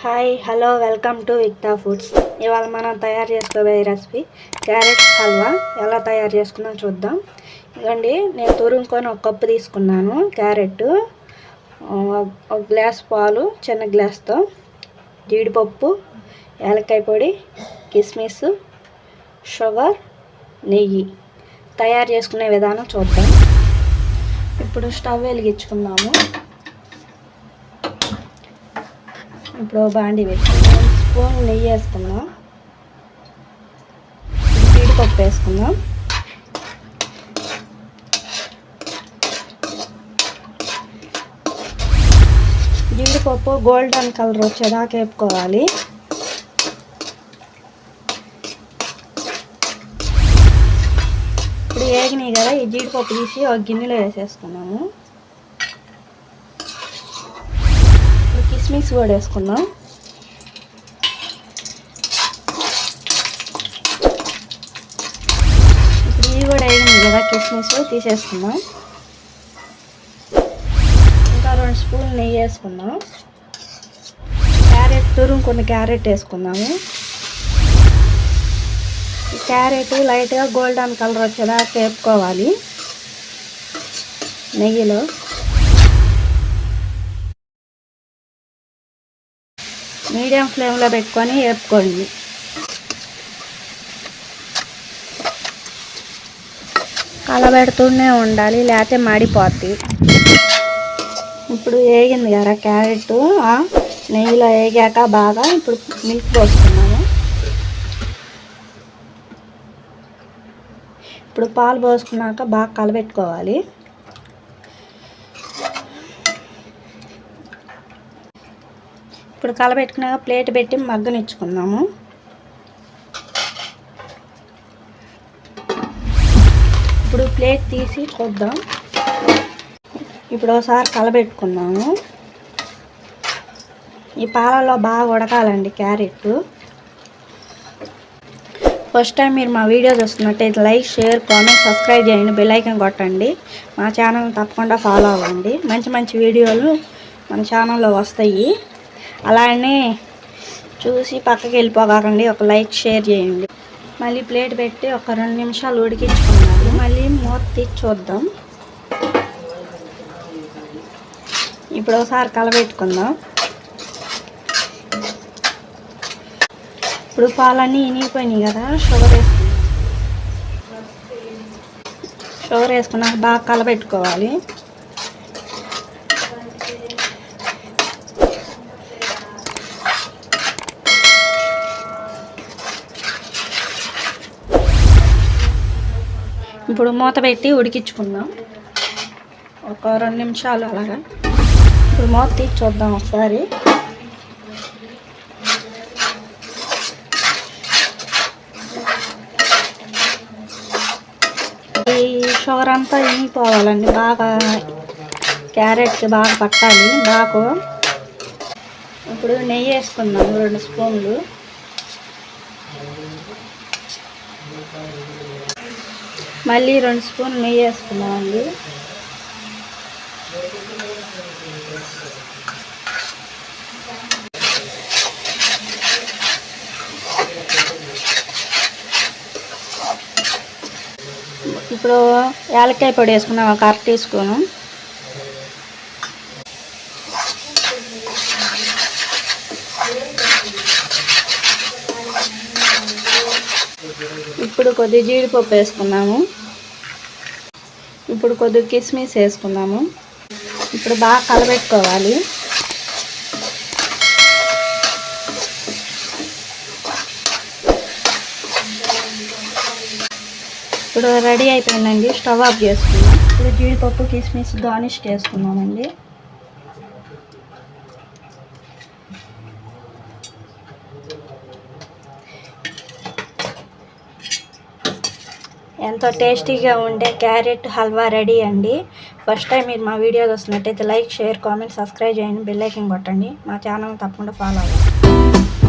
Hi hello welcome to Vikta foods. ఇవాళ మనం తయారు చేసుకోబోయే రెసిపీ క్యారెట్ హల్వా. ఎలా తయారు చేసుకుందాం చూద్దాం. ఇవ్వండి, నేను తురుముకొని ఒక కప్పు తీసుకున్నాను క్యారెట్, ఒక గ్లాస్ పాలు చిన్న గ్లాస్తో, జీడిపప్పు, యాలక్కాయ పొడి, కిస్మిస్, షుగర్, నెయ్యి. తయారు చేసుకునే విధానం చూద్దాం. ఇప్పుడు స్టవ్ వెలిగించుకుందాము. ఇప్పుడు బాండి వేసుకుందాం. స్పూన్ నెయ్యి వేసుకుందాం. జీడిపప్పు వేసుకుందాం. జీడిపప్పు గోల్డెన్ కలర్ వచ్చేదాకా వేపుకోవాలి. ఇప్పుడు వేగినాయి కదా, ఈ జీడిపప్పు తీసి ఒక గిన్నెలో వేసేసుకున్నాము. కిస్మిస్ కూడా వేసుకుందాం. ఇప్పుడు ఇవి కూడా వేగింది కదా, కిస్మిస్ తీసేసుకుందాం. ఇంకా 2 స్పూన్లు నెయ్యి వేసుకుందాం. క్యారెట్ తురుముకున్న క్యారెట్ వేసుకుందాము. ఈ క్యారెట్ లైట్గా గోల్డెన్ కలర్ వచ్చేదాకా వేపుకోవాలి నెయ్యిలో. మీడియం ఫ్లేమ్లో పెట్టుకొని వేపుకోండి. కలబెడుతూనే ఉండాలి, లేకపోతే మాడిపోద్ది. ఇప్పుడు వేగింది కదా క్యారెట్, నెయ్యిలో వేగాక బాగా ఇప్పుడు మిల్క్ పోసుకున్నాము. ఇప్పుడు పాలు పోసుకున్నాక బాగా కలబెట్టుకోవాలి. ఇప్పుడు కలబెట్టుకున్నాక ప్లేట్ పెట్టి మగ్గనిచ్చుకుందాము. ఇప్పుడు ప్లేట్ తీసి చూద్దాం. ఇప్పుడు ఒకసారి కలబెట్టుకున్నాము. ఈ పాలలో బాగా ఉడకాలండి క్యారెట్. ఫస్ట్ టైం మీరు మా వీడియో చూస్తున్నట్టయితే లైక్, షేర్, కామెంట్, సబ్స్క్రైబ్ చేయండి. బెల్ ఐకాన్ కొట్టండి. మా ఛానల్ తప్పకుండా ఫాలో అవ్వండి. మంచి మంచి వీడియోలు మన ఛానల్లో వస్తాయి. అలానే చూసి పక్కకి వెళ్ళిపోకండి. ఒక లైక్, షేర్ చేయండి. మళ్ళీ ప్లేట్ పెట్టి ఒక 2 నిమిషాలు ఉడికించుకున్నాము. మళ్ళీ మూత తీసి చూద్దాం. ఇప్పుడు ఒకసారి కలబెట్టుకుందాం. ఇప్పుడు పాలన్నీ ఇనిగిపోయినాయి కదా, షుగర్ వేసుకున్నాక బాగా కలబెట్టుకోవాలి. ఇప్పుడు మూత పెట్టి ఉడికించుకుందాం ఒక 2 నిమిషాలు అలాగా. ఇప్పుడు మూత తీసి చూద్దాం ఒకసారి. ఈ షుగర్ అంతా ఇనిగిపోవాలండి, బాగా క్యారెట్కి బాగా పట్టాలి బాగా. ఇప్పుడు నెయ్యి వేసుకుందాం 2 స్పూన్లు. మళ్ళీ 2 స్పూన్లు నెయ్యి వేసుకున్నామండి. ఇప్పుడు యాలక్కాయ పొడి వేసుకున్నాం ఒక 1/2 టీ స్పూను. ఇప్పుడు కొద్దిగా జీడిపప్పు వేసుకున్నాము. ఇప్పుడు కొద్దిగా కిస్మిస్ వేసుకున్నాము. ఇప్పుడు బాగా కలబెట్టుకోవాలి. ఇప్పుడు రెడీ అయిపోయిందండి. స్టవ్ ఆఫ్ చేసుకున్నాం. ఇప్పుడు జీడిపప్పు, కిస్మిస్ గార్నిష్ చేసుకున్నామండి. ఎంతో టేస్టీగా ఉండే క్యారెట్ హల్వా రెడీ అండి. ఫస్ట్ టైం మీరు మా వీడియో చూస్తున్నట్టయితే లైక్, షేర్, కామెంట్, సబ్స్క్రైబ్ చేయండి. బెల్ ఐకాన్ కొట్టండి. మా ఛానల్ తప్పకుండా ఫాలో అవ్వండి.